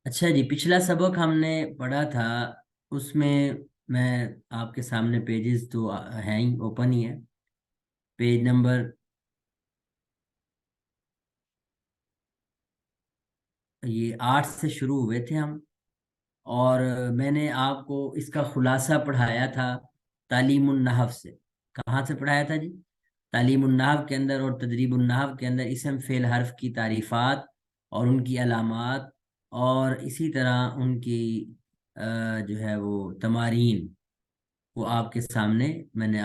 اچھا جی، پچھلا سبق ہم نے پڑھا تھا، اس میں میں آپ کے سامنے پیجز تو ہیں ہی، اوپن ہی ہے۔ پیج نمبر یہ 8 سے شروع ہوئے تھے ہم، اور میں نے آپ کو اس کا خلاصہ پڑھایا تھا تعلیم النحو سے۔ کہاں سے پڑھایا تھا جی؟ تعلیم النحو کے اندر اور تدریب النحو کے اندر اسم فعل حرف کی تعریفات اور ان کی علامات، اور اسی طرح ان کی جو ہے وہ تمارین، وہ آپ کے سامنے میں نے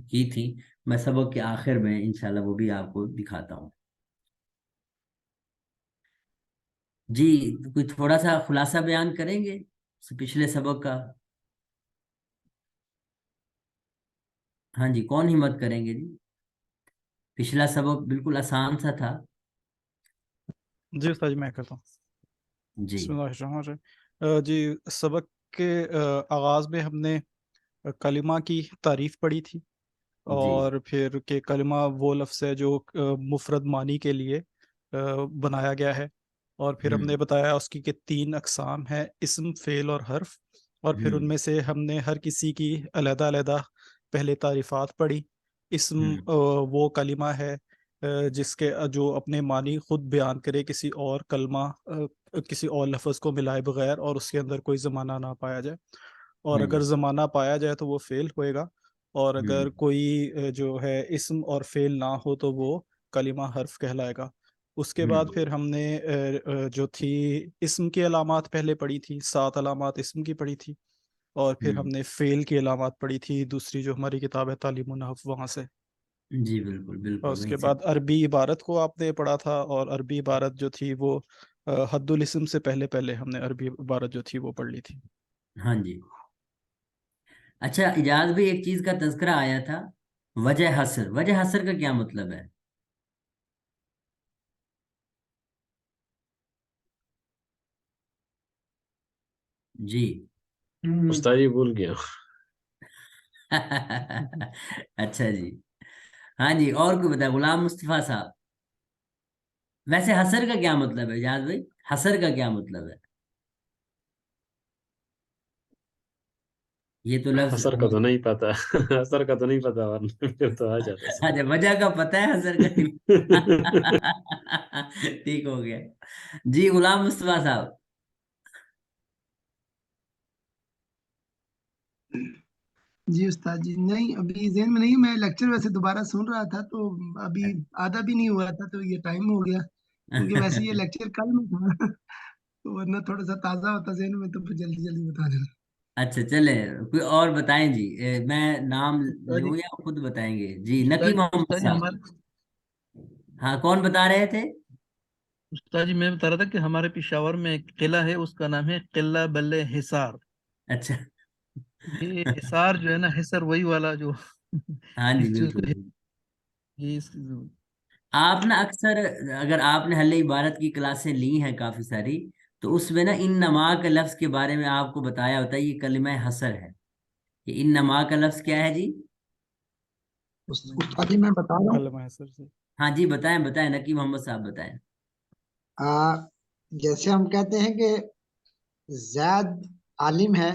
کی تھی۔ میں سبق کے آخر میں انشاءاللہ وہ بھی آپ کو دکھاتا ہوں۔ جی، کوئی تھوڑا سا خلاصہ بیان کریں گے پچھلے سبق کا؟ ہاں جی، کون ہمت کریں گے جی؟ پچھلا سبق بالکل آسان سا تھا۔ جی استاد جی، میں کرتا ہوں۔ جی بسم اللہ الرحمن الرحیم۔ جی، سبق کے آغاز میں ہم نے کلمہ کی تعریف پڑھی تھی، جی اور پھر کہ کلمہ وہ لفظ ہے جو مفرد معنی کے لیے بنایا گیا ہے، اور پھر ہم نے بتایا اس کی کہ 3 اقسام ہیں: اسم، فعل اور حرف، اور پھر ان میں سے ہم نے ہر کسی کی علیحدہ علیحدہ پہلے تعریفات پڑھی۔ اسم وہ کلمہ ہے جس کے جو اپنے معنی خود بیان کرے، کسی اور کلمہ کسی اور لفظ کو ملائے بغیر، اور اس کے اندر کوئی زمانہ نہ پایا جائے، اور اگر زمانہ پایا جائے تو وہ فعل ہوئے گا، اور اگر کوئی جو ہے اسم اور فعل نہ ہو تو وہ کلمہ حرف کہلائے گا۔ اس کے بعد پھر ہم نے جو تھی اسم کی علامات پہلے پڑھی تھی، 7 علامات اسم کی پڑھی تھی، اور پھر ہم نے فعل کی علامات پڑھی تھی دوسری جو ہماری کتاب ہے تعلیم النحو، وہاں سے۔ جی بالکل اور بالکل اس وہیں کے سے۔ بعد عربی عبارت کو آپ نے پڑھا تھا، اور عربی عبارت جو تھی وہ حد الاسم سے پہلے پہلے ہم نے عربی عبارت جو تھی وہ پڑھ لی تھی۔ ہاں جی، اچھا اجاز بھی ایک چیز کا تذکرہ آیا تھا، وجہ حسر۔ وجہ حسر کا کیا مطلب ہے جی؟ استاد جی بھول گیا۔ اچھا جی، ہاں جی، اور کوئی بتا؟ غلام مصطفیٰ صاحب، ویسے حسر کا کیا مطلب ہے اجاز بھائی؟ حسر کا کیا مطلب ہے؟ یہ تو لفظ حسر کا تو نہیں پتا حسر کا تو نہیں پتا، ورنہ پھر تو آ جاتا اچھا، وجہ کا پتہ ہے، حسر کا نہیں۔ ٹھیک ہو گیا جی۔ غلام مصطفیٰ صاحب، جی استاد جی، نہیں ابھی ذہن میں نہیں، میں لیکچر ویسے دوبارہ سن رہا تھا تو ابھی آدھا بھی نہیں ہوا تھا تو یہ ٹائم ہو گیا، کیونکہ ویسے یہ لیکچر کل میں تھا تو ورنہ تھوڑا سا تازہ ہوتا ذہن میں تو پھر جلدی جلدی بتا دینا۔ اچھا چلیں، کوئی اور بتائیں جی۔ میں نام استاد لوں جی، یا خود بتائیں گے جی؟ نقی استاد محمد استاد جی صاحب، ہمارے ہاں کون بتا رہے تھے؟ استاد جی، میں بتا رہا تھا کہ ہمارے پشاور میں ایک قلعہ ہے، اس کا نام ہے قلعہ بل حصار۔ اچھا یہ حصار جو ہے نا، حصر وہی والا جو ہاں جی جس چیز کو بالکل۔ یہ آپ نا اکثر، اگر آپ نے حل عبارت کی کلاسیں لی ہیں کافی ساری، تو اس میں نا ان نما کے لفظ کے بارے میں آپ کو بتایا ہوتا ہے، یہ کلمہ حسر ہے۔ یہ ان نما کا لفظ کیا ہے جی؟ استاد جی میں بتا رہا کلمہ حسر سے ہاں جی بتائیں بتائیں، نقی محمد صاحب بتائیں۔ ہوں، جیسے ہم کہتے ہیں کہ زید عالم ہے،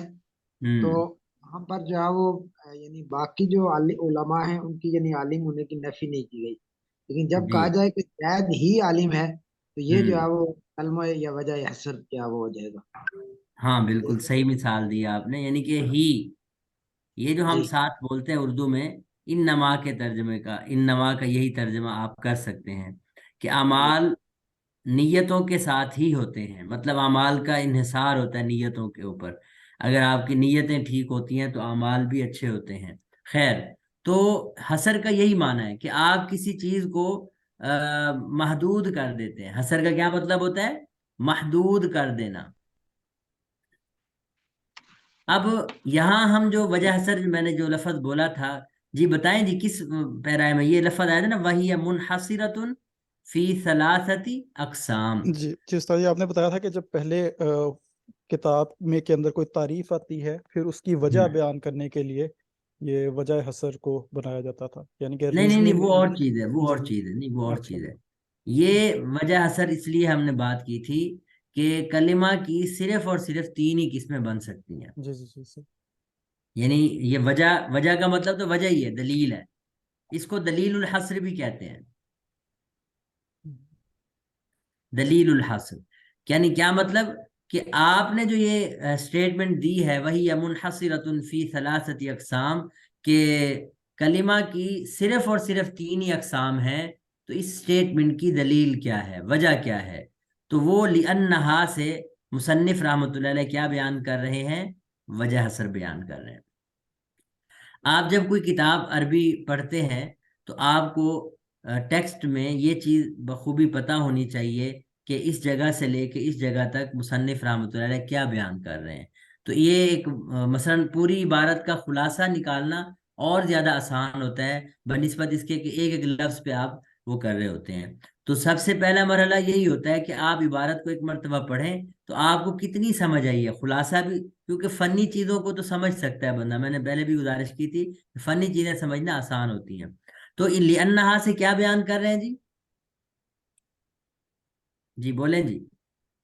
تو ہوں وہاں پر جو ہے وہ یعنی باقی جو علماء ہیں ان کی یعنی عالم ہونے کی نفی نہیں کی گئی، لیکن جب جی کہا جائے کہ زید ہی عالم ہے تو یہ جو ہوں ہے وہ کلمہ یا وجہ حسر کیا وہ ہو جائے گا۔ ہاں بالکل جیسے صحیح مثال دی آپ نے، یعنی کہ ہی، یہ جو ہم جی ساتھ بولتے ہیں اردو میں، ان نما کے ترجمے کا، ان نما کا یہی ترجمہ آپ کر سکتے ہیں کہ جی اعمال نیتوں کے ساتھ ہی ہوتے ہیں، مطلب اعمال کا انحصار ہوتا ہے نیتوں کے اوپر۔ اگر آپ کی نیتیں ٹھیک ہوتی ہیں تو اعمال بھی اچھے ہوتے ہیں۔ خیر، تو حسر کا یہی معنی ہے کہ آپ کسی چیز کو محدود کر دیتے ہیں۔ حسر کا کیا مطلب ہوتا ہے؟ محدود کر دینا۔ اب یہاں ہم جو وجہ حسر، میں نے جو لفظ بولا تھا، جی بتائیں جی کس پیرا میں یہ لفظ آیا تھا نا، وہی منحصرۃ فی ثلاثتی اقسام۔ جی جی استاد جی، آپ نے بتایا تھا کہ جب پہلے کتاب میں کے اندر کوئی تعریف آتی ہے، پھر اس کی وجہ بیان کرنے کے لیے یہ وجہ حسر کو بنایا جاتا تھا، یعنی کہ نہیں نہیں نہیں، وہ اور ریزننگ۔ چیز ہے، وہ اور جی چیز ہے، نہیں وہ اور اچھا چیز ہے۔ یہ وجہ حسر اس لیے ہم نے بات کی تھی کہ کلمہ کی صرف اور صرف 3 ہی قسمیں بن سکتی ہیں. جی جی جی سر. یعنی یہ وجہ کا مطلب تو وجہ ہی ہے، دلیل ہے. اس کو دلیل الحصر بھی کہتے ہیں. دلیل الحصر یعنی کیا مطلب کہ آپ نے جو یہ اسٹیٹمنٹ دی ہے وہی منحصرۃ فی ثلاثۃ اقسام، کہ کلمہ کی صرف اور صرف 3 ہی اقسام ہیں، تو اس اسٹیٹمنٹ کی دلیل کیا ہے، وجہ کیا ہے؟ تو وہ لأنہا سے مصنف رحمۃ اللہ علیہ کیا بیان کر رہے ہیں؟ وجہ حسر بیان کر رہے ہیں. آپ جب کوئی کتاب عربی پڑھتے ہیں تو آپ کو ٹیکسٹ میں یہ چیز بخوبی پتہ ہونی چاہیے کہ اس جگہ سے لے کے اس جگہ تک مصنف رحمۃ اللہ علیہ کیا بیان کر رہے ہیں. تو یہ ایک مثلا پوری عبارت کا خلاصہ نکالنا اور زیادہ آسان ہوتا ہے بنسبت اس کے کہ ایک ایک لفظ پہ آپ وہ کر رہے ہوتے ہیں. تو سب سے پہلا مرحلہ یہی ہوتا ہے کہ آپ عبارت کو ایک مرتبہ پڑھیں تو آپ کو کتنی سمجھ آئی ہے، خلاصہ بھی، کیونکہ فنی چیزوں کو تو سمجھ سکتا ہے بندہ، میں نے پہلے بھی گزارش کی تھی، فنی چیزیں سمجھنا آسان ہوتی ہیں. تو لأنہا سے کیا بیان کر رہے ہیں جی؟ جی بولیں جی.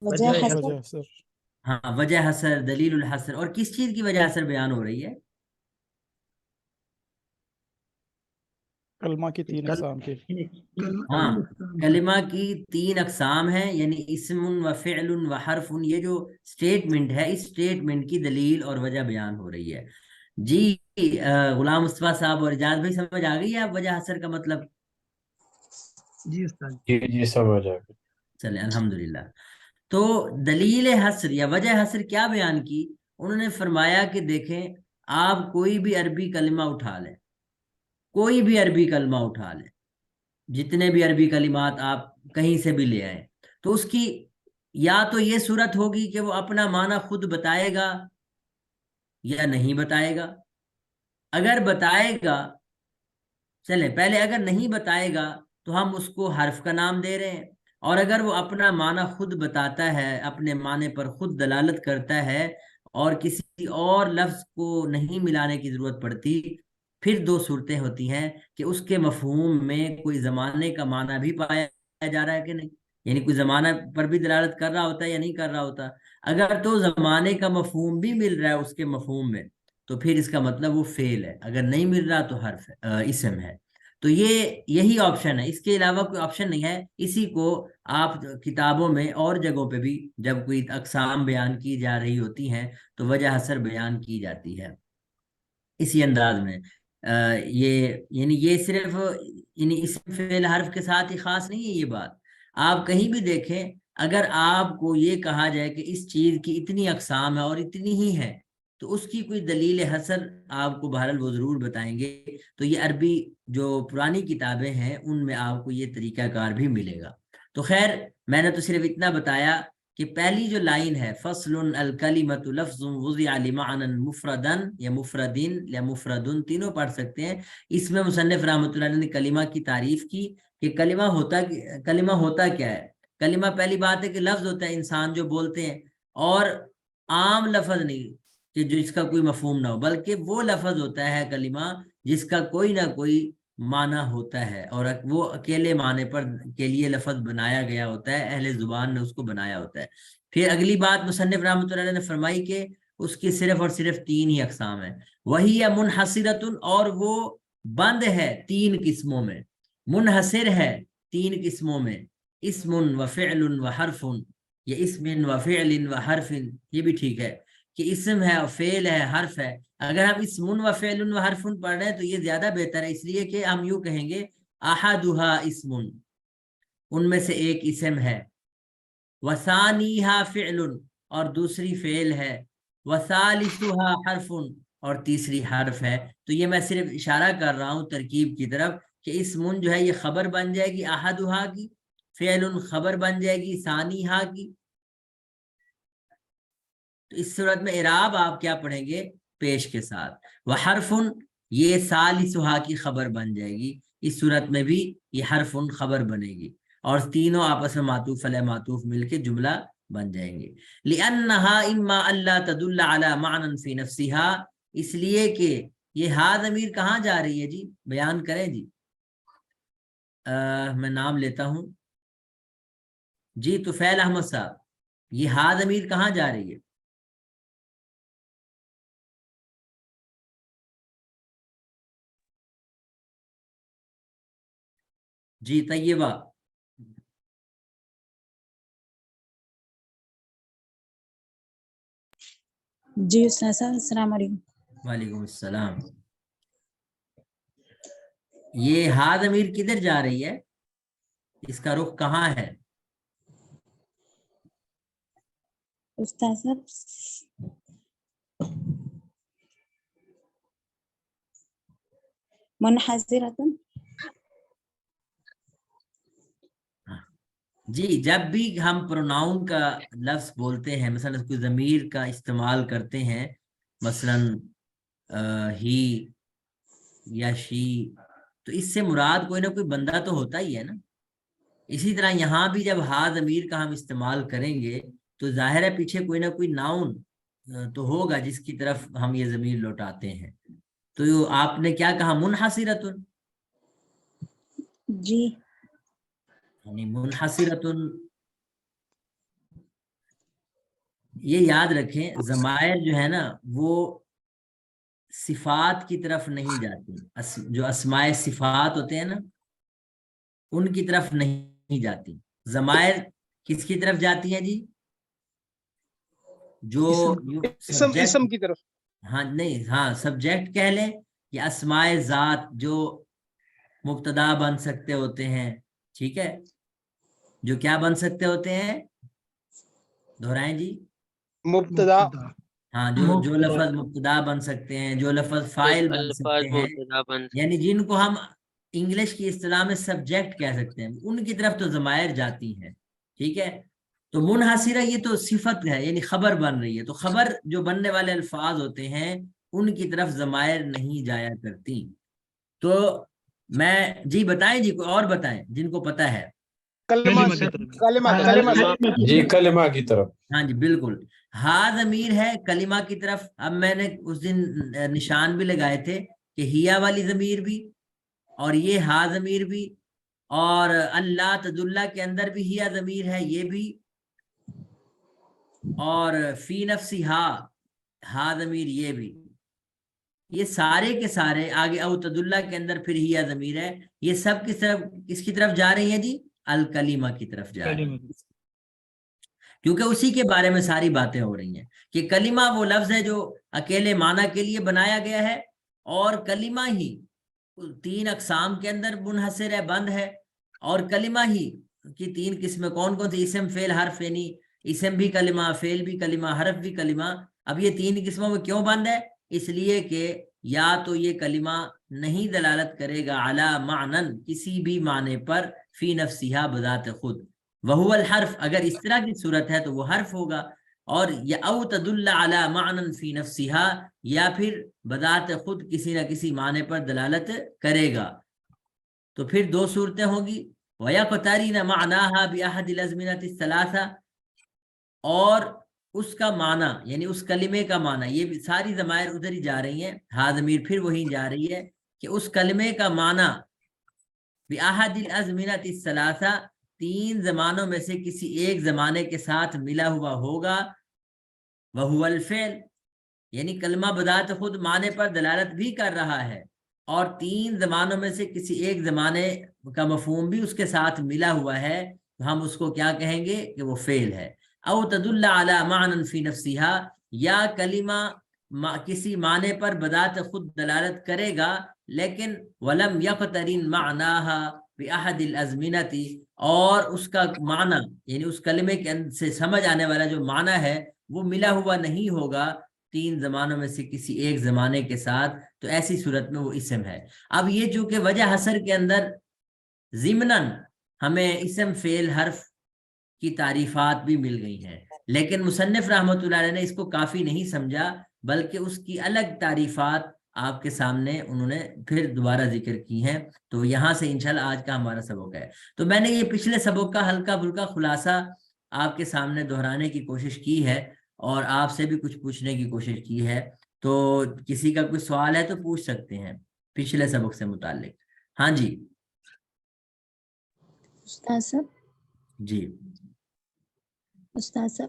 وجہ حسر. وجہ سر. ہاں، وجہ حسر، دلیل الحسر. اور کس چیز کی وجہ حسر بیان ہو رہی ہے؟ کلمہ کی 3 اقسام کی. ہاں، کلمہ کی 3 اقسام ہیں، یعنی اسم و فعل و حرف. یہ جو اسٹیٹمنٹ ہے اس اسٹیٹمنٹ کی دلیل اور وجہ بیان ہو رہی ہے. جی غلام مصطفیٰ صاحب اور اجاز بھائی سمجھ آ گئی ہے آپ وجہ حسر کا مطلب؟ جی استاد. جی سمجھ آ گئی. چلے الحمدللہ. تو دلیل حسر یا وجہ حسر کیا بیان کی؟ انہوں نے فرمایا کہ دیکھیں، آپ کوئی بھی عربی کلمہ اٹھا لیں، کوئی بھی عربی کلمہ اٹھا لیں، جتنے بھی عربی کلمات آپ کہیں سے بھی لے آئیں، تو اس کی یا تو یہ صورت ہوگی کہ وہ اپنا معنی خود بتائے گا یا نہیں بتائے گا. اگر بتائے گا، چلیں پہلے اگر نہیں بتائے گا تو ہم اس کو حرف کا نام دے رہے ہیں، اور اگر وہ اپنا معنی خود بتاتا ہے، اپنے معنی پر خود دلالت کرتا ہے اور کسی اور لفظ کو نہیں ملانے کی ضرورت پڑتی، پھر 2 صورتیں ہوتی ہیں کہ اس کے مفہوم میں کوئی زمانے کا معنی بھی پایا جا رہا ہے کہ نہیں، یعنی کوئی زمانہ پر بھی دلالت کر رہا ہوتا ہے یا نہیں کر رہا ہوتا. اگر تو زمانے کا مفہوم بھی مل رہا ہے اس کے مفہوم میں تو پھر اس کا مطلب وہ فعل ہے، اگر نہیں مل رہا تو حرف ہے، اسم ہے. تو یہی آپشن ہے، اس کے علاوہ کوئی آپشن نہیں ہے. اسی کو آپ کتابوں میں اور جگہوں پہ بھی جب کوئی اقسام بیان کی جا رہی ہوتی ہیں تو وجہ حسر بیان کی جاتی ہے اسی انداز میں. یہ صرف یعنی اسم فعل حرف کے ساتھ ہی خاص نہیں ہے یہ بات. آپ کہیں بھی دیکھیں، اگر آپ کو یہ کہا جائے کہ اس چیز کی اتنی اقسام ہے اور اتنی ہی ہے تو اس کی کوئی دلیل حسر آپ کو بہرحال وہ ضرور بتائیں گے. تو یہ عربی جو پرانی کتابیں ہیں ان میں آپ کو یہ طریقہ کار بھی ملے گا. تو خیر میں نے تو صرف اتنا بتایا کہ پہلی جو لائن ہے فصل الکلمۃ لفظ وضع لمعنى مفردا یا مفردن یا مفردن، تینوں پڑھ سکتے ہیں. اس میں مصنف رحمۃ اللہ علیہ نے کلمہ کی تعریف کی کہ کلمہ ہوتا کیا ہے. کلمہ پہلی بات ہے کہ لفظ ہوتا ہے انسان جو بولتے ہیں، اور عام لفظ نہیں کہ جس کا کوئی مفہوم نہ ہو، بلکہ وہ لفظ ہوتا ہے کلمہ جس کا کوئی نہ کوئی معنی ہوتا ہے، اور وہ اکیلے معنی پر کے لیے لفظ بنایا گیا ہوتا ہے، اہل زبان نے اس کو بنایا ہوتا ہے. پھر اگلی بات مصنف رحمۃ اللہ علیہ نے فرمائی کہ اس کی صرف اور صرف 3 ہی اقسام ہیں. وہی ہے منحصرۃ، اور وہ بند ہے 3 قسموں میں، منحصر ہے 3 قسموں میں، اسم و فعل و حرف. یا اسم و فعل و حرف، یہ بھی ٹھیک ہے کہ اسم ہے اور فعل ہے، حرف ہے. اگر ہم اسم و فعل و حرف پڑھ رہے ہیں تو یہ زیادہ بہتر ہے، اس لیے کہ ہم یوں کہیں گے احدھا اسم، ان میں سے ایک اسم ہے، وثانیہا فعل، اور دوسری فعل ہے، وثالثھا حرف، اور تیسری حرف ہے. تو یہ میں صرف اشارہ کر رہا ہوں ترکیب کی طرف کہ اسم جو ہے یہ خبر بن جائے گی احدھا کی، فعل خبر بن جائے گی ثانیہا کی. تو اس صورت میں اعراب آپ کیا پڑھیں گے؟ پیش کے ساتھ. وحرف، یہ ثالثھا کی خبر بن جائے گی، اس صورت میں بھی یہ حرف خبر بنے گی، اور تینوں آپس میں معطوف علیہ معطوف مل کے جملہ بن جائیں گے. لأنہا اما اللہ تدل علی معنی فی نفسہا، اس لیے کہ یہ ہا ضمیر کہاں جا رہی ہے جی؟ بیان کریں جی. میں نام لیتا ہوں جی طفیل احمد صاحب. یہ ہا ضمیر کہاں جا رہی ہے؟ جی طیبہ. جی استاذ صاحب السلام علیکم. وعلیکم السلام. یہ ہا ضمیر کدھر جا رہی ہے؟ اس کا رخ کہاں ہے؟ استاذ صاحب منحصرۃ. جی جب بھی ہم پروناؤن کا لفظ بولتے ہیں، مثلا کوئی ضمیر کا استعمال کرتے ہیں، مثلا ہی یا شی، تو اس سے مراد کوئی نہ کوئی بندہ تو ہوتا ہی ہے نا. اسی طرح یہاں بھی جب ہا ضمیر کا ہم استعمال کریں گے تو ظاہر ہے پیچھے کوئی نہ کوئی ناؤن تو ہوگا جس کی طرف ہم یہ ضمیر لوٹاتے ہیں. تو آپ نے کیا کہا؟ منحصرۃ. جی یعنی منحصرۃ، یہ یاد رکھیں ضمائر جو ہے نا وہ صفات کی طرف نہیں جاتی. جو اسماء صفات ہوتے ہیں نا ان کی طرف نہیں جاتی. ضمائر کس کی طرف جاتی ہیں جی؟ جو اسم کی طرف. ہاں نہیں، ہاں سبجیکٹ کہہ لیں یا اسماء ذات جو مبتدا بن سکتے ہوتے ہیں. ٹھیک ہے، جو کیا بن سکتے ہوتے ہیں؟ دہرائیں جی. مبتدا. ہاں جو لفظ مبتدا بن سکتے ہیں، جو لفظ فاعل بن سکتے ہیں، یعنی جن کو ہم انگلش کی اصطلاح میں سبجیکٹ کہہ سکتے ہیں، ان کی طرف تو ضمائر جاتی ہیں. ٹھیک ہے، تو منحصرہ یہ تو صفت ہے، یعنی خبر بن رہی ہے، تو خبر جو بننے والے الفاظ ہوتے ہیں ان کی طرف ضمائر نہیں جایا کرتی. تو میں جی بتائیں جی، کوئی اور بتائیں جن کو پتہ ہے. کلمہ جی کلمہ کی طرف. ہاں جی بالکل. ہا ضمیر ہے کلمہ کی طرف. اب میں نے اس دن نشان بھی لگائے تھے کہ ہیا والی ضمیر بھی اور یہ ہا ضمیر بھی، اور اللہ تدلہ کے اندر بھی ہیا ضمیر ہے یہ بھی، اور فی نفسی ہا ضمیر یہ بھی. یہ سارے کے سارے آگے او تدلہ کے اندر پھر ہیا ضمیر ہے. یہ سب کس کی طرف جا رہی ہیں جی؟ الکلیمہ کی طرف جا رہی ہیں، کیونکہ اسی کے بارے میں ساری باتیں ہو رہی ہیں کہ کلمہ وہ لفظ ہے جو اکیلے معنی کے لیے بنایا گیا ہے، اور کلمہ ہی 3 اقسام کے اندر منحصر ہے، بند ہے. اور کلمہ ہی کی 3 قسمیں کون کون سی؟ اسم، فعل، حرف. یعنی اسم بھی کلمہ، فعل بھی کلمہ، حرف بھی کلمہ. اب یہ 3 قسموں میں کیوں بند ہے؟ اس لیے کہ یا تو یہ کلمہ نہیں دلالت کرے گا علی معنن، کسی بھی معنی پر، فی نفسہا بذات خود، وہو الحرف، اگر اس طرح کی صورت ہے تو وہ حرف ہوگا. اور یا او تدل علی معنن فی نفسہا، یا پھر بذات خود کسی نہ کسی معنی پر دلالت کرے گا. تو پھر 2 صورتیں ہوں گی. وَيَقْتَرِنَ مَعْنَاهَا بِأَحَدِ الْأَزْمِنَةِ الثَّلَاثَةِ، اور اس کا معنی یعنی اس کلمے کا معنی، یہ ساری ضمائر ادھر ہی جا رہی ہیں، ہا ضمیر پھر وہی جا رہی ہے کہ اس کلمے کا معنی بِأَحَدِ الْأَزْمِنَةِ الثَّلَاثَةِ، 3 زمانوں میں سے کسی ایک زمانے کے ساتھ ملا ہوا ہوگا. وَهُوَ الْفِعْلُ، یعنی کلمہ بذات خود معنی پر دلالت بھی کر رہا ہے، اور 3 زمانوں میں سے کسی ایک زمانے کا مفہوم بھی اس کے ساتھ ملا ہوا ہے، تو ہم اس کو کیا کہیں گے کہ وہ فعل ہے. او تدل علی معنی فی نفسہا، یا کلمہ کسی معنی پر بذات خود دلالت کرے گا لیکن ولم یقترن معناہا بأحد الازمنۃ، اور اس کا معنی یعنی اس کلمے کے سے سمجھ آنے والا جو معنی ہے وہ ملا ہوا نہیں ہوگا 3 زمانوں میں سے کسی ایک زمانے کے ساتھ، تو ایسی صورت میں وہ اسم ہے. اب یہ چونکہ وجہ حصر کے اندر ضمناً ہمیں اسم، فعل، حرف کی تعریفات بھی مل گئی ہیں، لیکن مصنف رحمۃ اللہ علیہ نے اس کو کافی نہیں سمجھا، بلکہ اس کی الگ تعریفات آپ کے سامنے انہوں نے پھر دوبارہ ذکر کی ہیں. تو یہاں سے انشاءاللہ آج کا ہمارا سبق ہے. تو میں نے یہ پچھلے سبق کا ہلکا پھلکا خلاصہ آپ کے سامنے دہرانے کی کوشش کی ہے، اور آپ سے بھی کچھ پوچھنے کی کوشش کی ہے. تو کسی کا کوئی سوال ہے تو پوچھ سکتے ہیں پچھلے سبق سے متعلق. ہاں جی استاذ صاحب. جی استاذ صاحب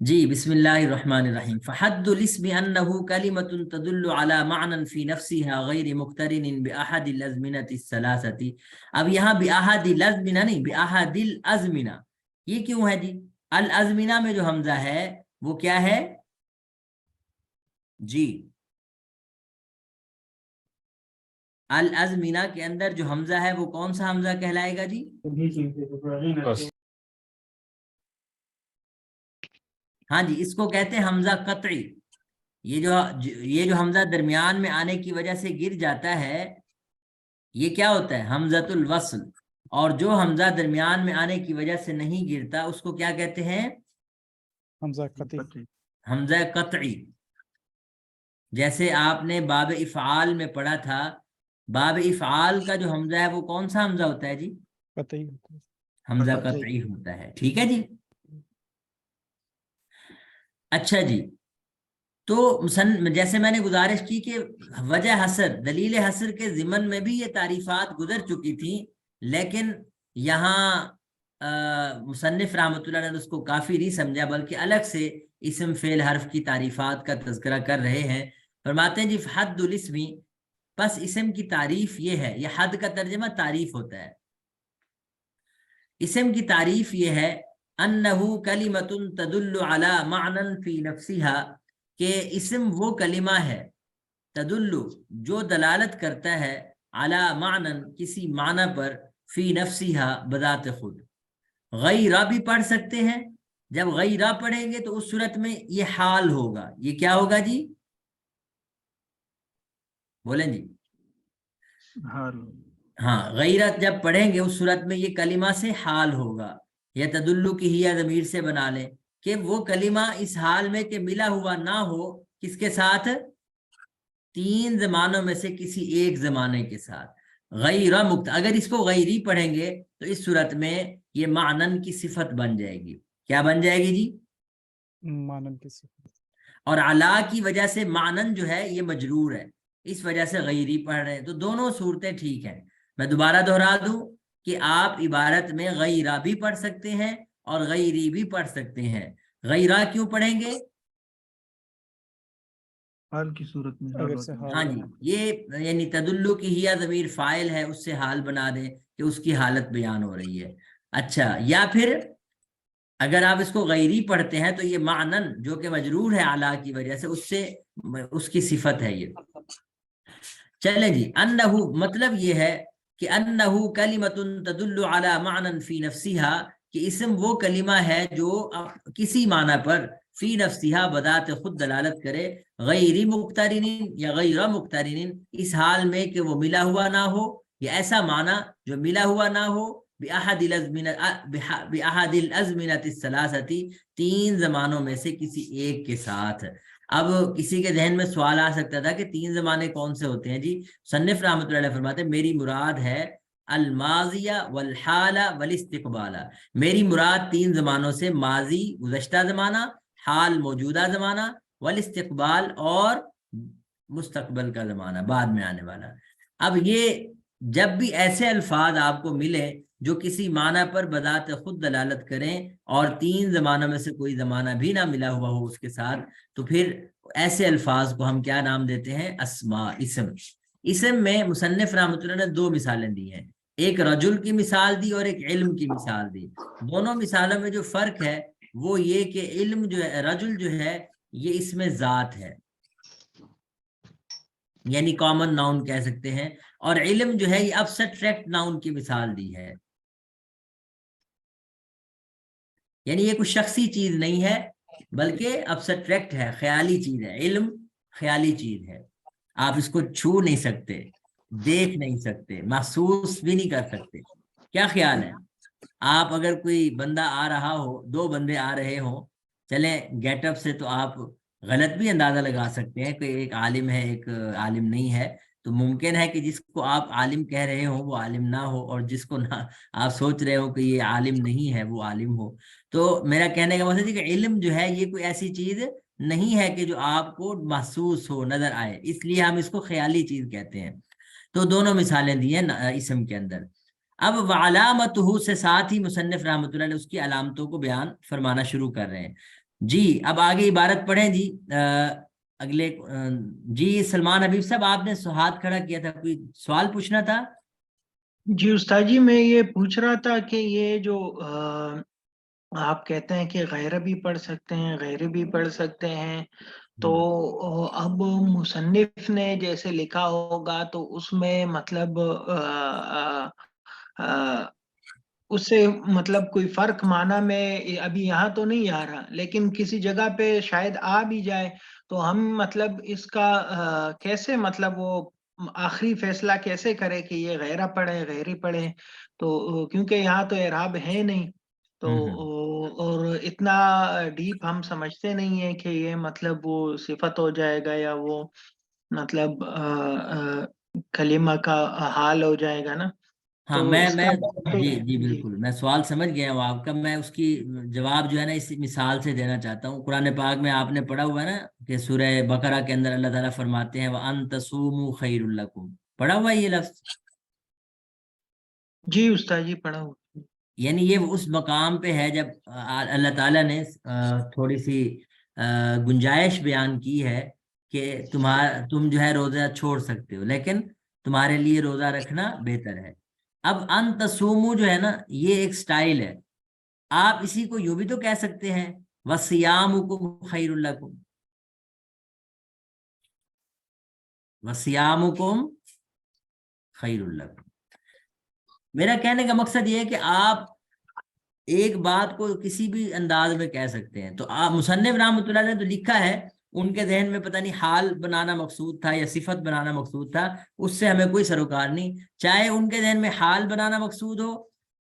جی بسم اللہ الرحمن الرحیم. فحد الاسم انه کلمۃ تدل على معنى في نفسها غیر مقترن باحد الازمنة الثلاثة. اب یہاں باحد الازمنہ نہیں، باحد الازمنہ. یہ کیوں ہے جی؟ الازمنہ میں جو حمزہ ہے وہ کیا ہے جی؟ الازمنہ کے اندر جو حمزہ ہے وہ کون سا حمزہ کہلائے گا جی؟ ہاں جی، اس کو کہتے ہیں حمزہ قطعی. یہ جو حمزہ درمیان میں آنے کی وجہ سے گر جاتا ہے یہ کیا ہوتا ہے؟ حمزۃ الوصل. اور جو حمزہ درمیان میں آنے کی وجہ سے نہیں گرتا اس کو کیا کہتے ہیں؟ حمزہ قطعی. حمزہ قطعی. جیسے آپ نے باب افعال میں پڑھا تھا، باب افعال کا جو حمزہ ہے وہ کون سا حمزہ ہوتا ہے جی؟ قطعی ہوتا ہے. حمزہ قطعی ہوتا ہے. ٹھیک ہے جی. اچھا جی، تو جیسے میں نے گزارش کی کہ وجہ حسر، دلیل حسر کے ضمن میں بھی یہ تعریفات گزر چکی تھیں، لیکن یہاں مصنف رحمۃ اللہ نے اس کو کافی نہیں سمجھا، بلکہ الگ سے اسم فعل حرف کی تعریفات کا تذکرہ کر رہے ہیں. فرماتے ہیں جی حد الاسم، پس اسم کی تعریف یہ ہے. یہ حد کا ترجمہ تعریف ہوتا ہے. اسم کی تعریف یہ ہے انہ کلمۃ تدل علی معنی فی نفسها، کہ اسم وہ کلمہ ہے تدل جو دلالت کرتا ہے علی معنی کسی معنی پر، فی نفسها بذات خود. غیرہ بھی پڑھ سکتے ہیں. جب غیرہ پڑھیں گے تو اس صورت میں یہ حال ہوگا. یہ کیا ہوگا جی؟ بولیں جی. ہاں، غیرت جب پڑھیں گے اس صورت میں یہ کلمہ سے حال ہوگا. یا تدلو کی ہی ضمیر سے بنا لیں کہ وہ کلمہ اس حال میں کہ ملا ہوا نہ ہو کس کے ساتھ؟ تین زمانوں میں سے کسی ایک زمانے کے ساتھ. غیرہ اگر اس کو غیری پڑھیں گے تو اس صورت میں یہ معنن کی صفت بن جائے گی. کیا بن جائے گی جی؟ معنن کی صفت. اور علا کی وجہ سے معنن جو ہے یہ مجرور ہے، اس وجہ سے غیری پڑھ رہے ہیں. تو دونوں صورتیں ٹھیک ہیں. میں دوبارہ دہرا دوں کہ آپ عبارت میں غیرہ بھی پڑھ سکتے ہیں اور غیری بھی پڑھ سکتے ہیں. غیرہ کیوں پڑھیں گے؟ حال کی صورت میں. اگر سے حال ہاں جی، یہ یعنی تدلو کی ہی ضمیر فاعل ہے، اس سے حال بنا دیں کہ اس کی حالت بیان ہو رہی ہے. اچھا، یا پھر اگر آپ اس کو غیری پڑھتے ہیں تو یہ معنن جو کہ مجرور ہے علا کی وجہ سے، اس کی صفت ہے یہ. چلیں جی، انہ مطلب یہ ہے کہ انہ کلمۃ تدل علی معنی فی نفسها، کہ اسم وہ کلمہ ہے جو کسی معنی پر فی نفسها بذات خود دلالت کرے، غیر مقترن یا غیر مقترن، اس حال میں کہ وہ ملا ہوا نہ ہو، یا ایسا معنی جو ملا ہوا نہ ہو، بأحد الازمنة الثلاثة، تین زمانوں میں سے کسی ایک کے ساتھ. اب کسی کے ذہن میں سوال آ سکتا تھا کہ تین زمانے کون سے ہوتے ہیں جی؟ مصنف رحمۃ اللہ علیہ فرماتے ہیں میری مراد ہے الماضیہ والحال والاستقبال. میری مراد تین زمانوں سے ماضی گزشتہ زمانہ، حال موجودہ زمانہ، والاستقبال اور مستقبل کا زمانہ بعد میں آنے والا. اب یہ جب بھی ایسے الفاظ آپ کو ملے جو کسی معنی پر بذات خود دلالت کریں اور تین زمانوں میں سے کوئی زمانہ بھی نہ ملا ہوا ہو اس کے ساتھ، تو پھر ایسے الفاظ کو ہم کیا نام دیتے ہیں؟ اسماء، اسم. اسم میں مصنف رحمۃ اللہ نے دو مثالیں دی ہیں، ایک رجل کی مثال دی اور ایک علم کی مثال دی. دونوں مثالوں میں جو فرق ہے وہ یہ کہ علم جو ہے، رجل جو ہے یہ اسم ذات ہے، یعنی کامن ناؤن کہہ سکتے ہیں، اور علم جو ہے یہ ابسٹریکٹ ناؤن کی مثال دی ہے، یعنی یہ کوئی شخصی چیز نہیں ہے بلکہ ابسٹریکٹ ہے، خیالی چیز ہے. علم خیالی چیز ہے، آپ اس کو چھو نہیں سکتے، دیکھ نہیں سکتے، محسوس بھی نہیں کر سکتے. کیا خیال ہے؟ آپ اگر کوئی بندہ آ رہا ہو، دو بندے آ رہے ہوں، چلیں گیٹ اپ سے تو آپ غلط بھی اندازہ لگا سکتے ہیں کہ ایک عالم ہے ایک عالم نہیں ہے. تو ممکن ہے کہ جس کو آپ عالم کہہ رہے ہوں وہ عالم نہ ہو، اور جس کو نہ آپ سوچ رہے ہو کہ یہ عالم نہیں ہے وہ عالم ہو. تو میرا کہنے کا مطلب ہے کہ علم جو ہے یہ کوئی ایسی چیز نہیں ہے کہ جو آپ کو محسوس ہو، نظر آئے، اس لیے ہم اس کو خیالی چیز کہتے ہیں. تو دونوں مثالیں دی ہیں اسم کے اندر. اب وعلامتہ سے ساتھ ہی مصنف رحمۃ اللہ نے اس کی علامتوں کو بیان فرمانا شروع کر رہے ہیں. جی اب آگے عبارت پڑھیں جی. اگلے جی سلمان حبیب صاحب آپ نے ہاتھ کھڑا کیا تھا, کوئی سوال پوچھنا تھا؟ جی استاد جی میں یہ پوچھ رہا تھا کہ یہ جو آپ کہتے ہیں کہ غیر بھی پڑھ سکتے ہیں غیر بھی پڑھ سکتے ہیں, تو اب مصنف نے جیسے لکھا ہوگا تو اس میں مطلب اس سے مطلب کوئی فرق معنی میں ابھی یہاں تو نہیں آ رہا, لیکن کسی جگہ پہ شاید آ بھی جائے, تو ہم مطلب اس کا کیسے مطلب وہ آخری فیصلہ کیسے کرے کہ یہ غیرہ پڑھے غیری پڑھے, تو کیونکہ یہاں تو اعراب ہے نہیں, تو اور اتنا ڈیپ ہم سمجھتے نہیں ہیں کہ یہ مطلب وہ صفت ہو جائے گا یا وہ مطلب کلمہ کا حال ہو جائے گا نا. ہاں تو میں اس کا جی بالکل میں سوال سمجھ گیا ہوں آپ کا. میں اس کی جواب جو ہے نا اس مثال سے دینا چاہتا ہوں. قرآن پاک میں آپ نے پڑھا ہوا ہے نا کہ سورہ بقرہ کے اندر اللہ تعالیٰ فرماتے ہیں وَأَن تَصُومُوا خَيْرٌ لَكُمْ, پڑھا ہوا ہے یہ لفظ؟ جی استاد جی پڑھا ہوا. یعنی یہ اس مقام پہ ہے جب اللہ تعالیٰ نے تھوڑی سی گنجائش بیان کی ہے کہ تم جو ہے روزہ چھوڑ سکتے ہو, لیکن تمہارے لیے روزہ رکھنا بہتر ہے. اب ان تصومو جو ہے نا یہ ایک سٹائل ہے. آپ اسی کو یوں بھی تو کہہ سکتے ہیں وَصِيَامُكُمْ خَيْرٌ لَكُمْ, وَصِيَامُكُمْ خَيْرٌ لَكُمْ. میرا کہنے کا مقصد یہ ہے کہ آپ ایک بات کو کسی بھی انداز میں کہہ سکتے ہیں. تو آپ مصنف رحمۃ اللہ نے تو لکھا ہے, ان کے ذہن میں پتہ نہیں حال بنانا مقصود تھا یا صفت بنانا مقصود تھا, اس سے ہمیں کوئی سروکار نہیں. چاہے ان کے ذہن میں حال بنانا مقصود ہو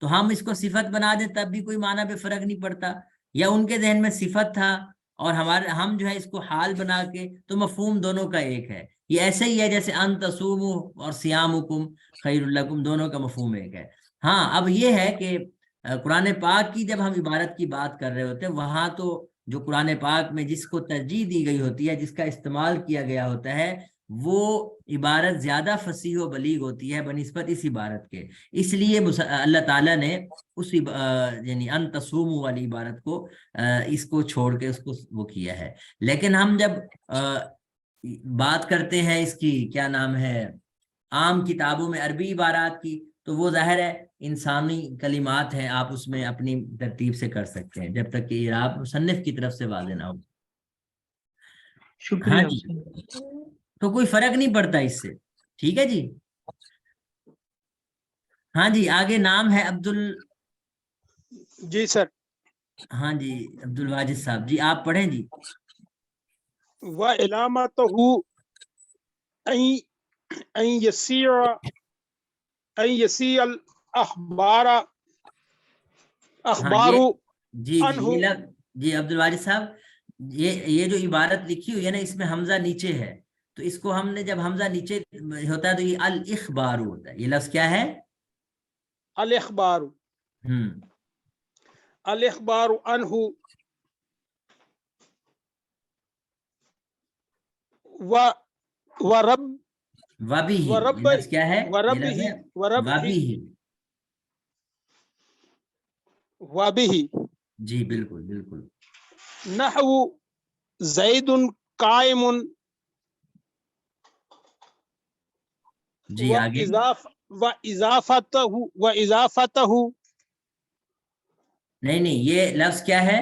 تو ہم اس کو صفت بنا دیں, تب بھی کوئی معنی پہ فرق نہیں پڑتا, یا ان کے ذہن میں صفت تھا اور ہم جو ہے اس کو حال بنا کے, تو مفہوم دونوں کا ایک ہے. یہ ایسے ہی ہے جیسے ان تصوموا اور صیامکم خیر لکم, دونوں کا مفہوم ایک ہے. ہاں اب یہ ہے کہ قرآن پاک کی جب ہم عبارت کی بات کر رہے ہوتے ہیں, وہاں تو جو قرآن پاک میں جس کو ترجیح دی گئی ہوتی ہے, جس کا استعمال کیا گیا ہوتا ہے, وہ عبارت زیادہ فصیح و بلیغ ہوتی ہے بنسبت اس عبارت کے. اس لیے اللہ تعالیٰ نے اس یعنی ان تصوموا والی عبارت کو اس کو چھوڑ کے اس کو وہ کیا ہے. لیکن ہم جب بات کرتے ہیں اس کی کیا نام ہے عام کتابوں میں عربی عبارات کی, تو وہ ظاہر ہے انسانی کلمات ہیں, آپ اس میں اپنی ترتیب سے کر سکتے ہیں جب تک کہ اعراب مصنف کی طرف سے واضح نہ ہو. ہاں شکریہ. جی, تو کوئی فرق نہیں پڑتا اس سے. ٹھیک ہے جی. ہاں جی آگے نام ہے جی سر. ہاں جی عبد الواجد صاحب جی آپ پڑھیں جی. وعلامته أن يسير الأخبار ہاں یہ جی عنه. جی عبد الواجد صاحب, یہ جو عبارت لکھی ہوئی ہے نا اس میں حمزہ نیچے ہے, تو اس کو ہم نے جب حمزہ نیچے ہوتا ہے تو یہ الاخبار ہوتا ہے. یہ لفظ کیا ہے؟ الإخبار. الإخبار عنه ورب وبی, ورب یہ لفظ کیا ہے؟ یہ لفظ ہے وبی. وبه. جی بالکل بالکل. نحو زید قائم. جی آگے. وإضافته نہیں یہ لفظ کیا ہے؟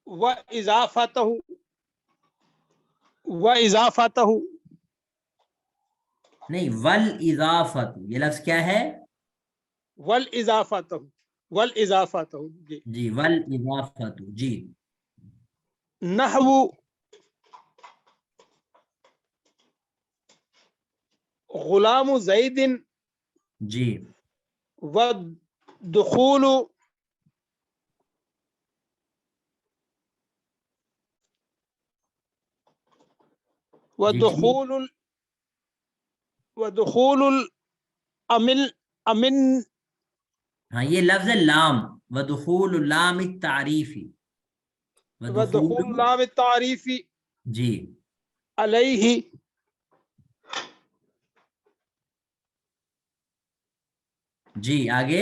وإضافته نہیں والاضافت, یہ لفظ کیا ہے؟ والاضافته جی والاضافت. جی نحو غلام زید. جی ودخول الامن. ہاں یہ لفظ لام, ودخول لام التعریفی, ودخول لام التعریف جی علیہ. جی آگے.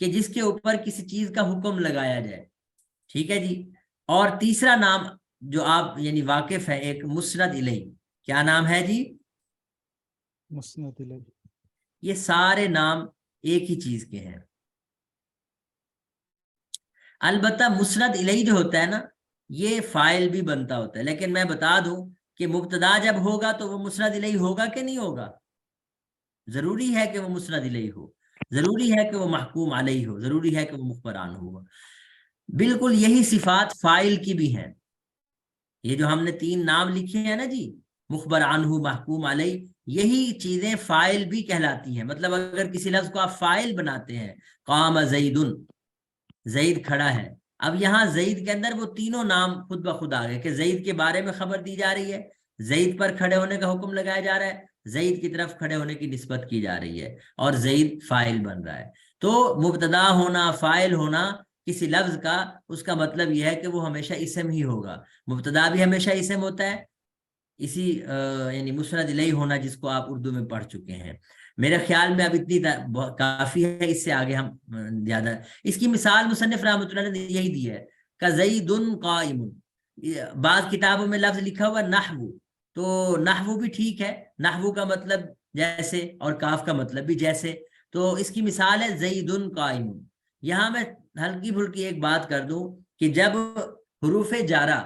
کہ جس کے اوپر کسی چیز کا حکم لگایا جائے. ٹھیک ہے جی. اور تیسرا نام جو آپ یعنی واقف ہے ایک مسند الیہ. کیا نام ہے جی؟ مسند الیہ. یہ سارے نام ایک ہی چیز کے ہیں. البتہ مسند الیہ جو ہوتا ہے نا یہ فاعل بھی بنتا ہوتا ہے، لیکن میں بتا دوں کہ مبتدا جب ہوگا تو وہ مسند الیہ ہوگا کہ نہیں ہوگا؟ ضروری ہے کہ وہ مسند الیہ ہو، ضروری ہے کہ وہ محکوم علیہ ہو، ضروری ہے کہ وہ مخبر عنہ ہو. بالکل یہی صفات فاعل کی بھی ہیں. یہ جو ہم نے 3 نام لکھے ہیں نا جی، مخبر عنہ، محکوم علیہ، یہی چیزیں فاعل بھی کہلاتی ہیں. مطلب اگر کسی لفظ کو آپ فاعل بناتے ہیں، قام زید، زید کھڑا ہے. اب یہاں زید کے اندر وہ تینوں نام خود بخود آ گئے کہ زید کے بارے میں خبر دی جا رہی ہے، زید پر کھڑے ہونے کا حکم لگایا جا رہا ہے، زید کی طرف کھڑے ہونے کی نسبت کی جا رہی ہے، اور زید فاعل بن رہا ہے. تو مبتدا ہونا، فاعل ہونا کسی لفظ کا، اس کا مطلب یہ ہے کہ وہ ہمیشہ اسم ہی ہوگا. مبتدا بھی ہمیشہ اسم ہوتا ہے، اسی یعنی مسند الیہ ہونا جس کو آپ اردو میں پڑھ چکے ہیں. میرے خیال میں اب اتنی کافی ہے، اس سے آگے ہم زیادہ. اس کی مثال مصنف رحمۃ اللہ نے یہی دی ہے کہ زید قائم. بعض کتابوں میں لفظ لکھا ہوا نحو، تو نحو بھی ٹھیک ہے، نحو کا مطلب جیسے اور کاف کا مطلب بھی جیسے. تو اس کی مثال ہے زید قائم. یہاں میں ہلکی پھلکی ایک بات کر دوں کہ جب حروف جارہ